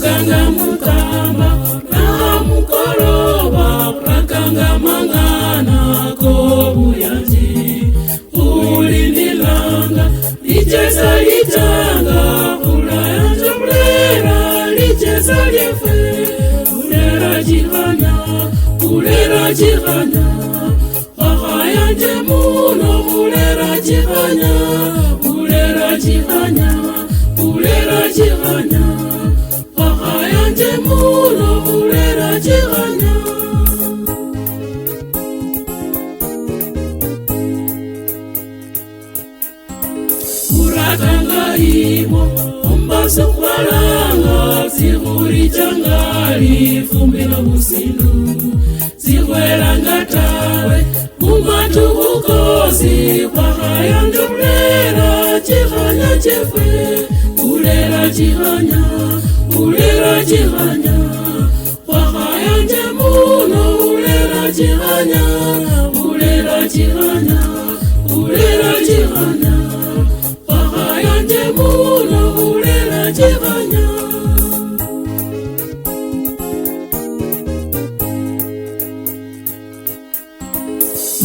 Mukanga mukamba na mukoroba rakanga mangana ko buyanzi ulinilanga licheza litanga ulayanja mulera licheza lyefe ulera jihanya wakayanje muno ulera jihanya wakayanje muno ulera jihanya. Urakanga imo ombaso kwalanga zihuri changali fumbila musinu zihwelanga tawe mumatu kukosi wakayanje ulera jihanya jefwe ulera jihanya wakayanje muno ulera jihanya wakayanje muno ulera jihanya.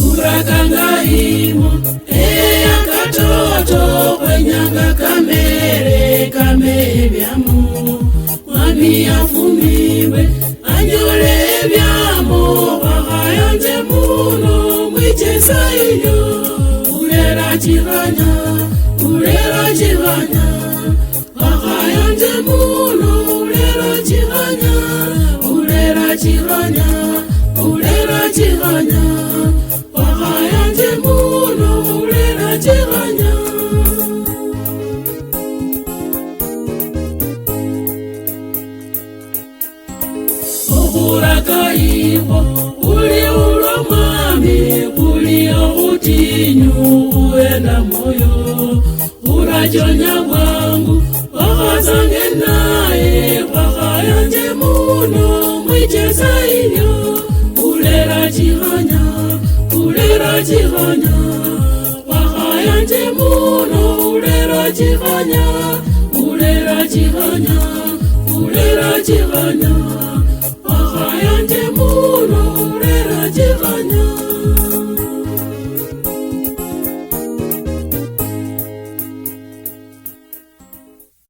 Urakanga imo eya katoto kwenyanga kamere byamo mwami afumiwe anyole byamo wakayanje muno mwicheza iyo ulera jihanya wakayanje muno ulera jihanya wakayanje muno ulera jihanya. Urakaiho uli ulo mwami uli utinyu uenda moyo urajonya wangu wakazange nae wakayanje muno mwicheza inyo ulera jihanya wakayanje muno ulera jihanya wakayanje muno ulera jihanya.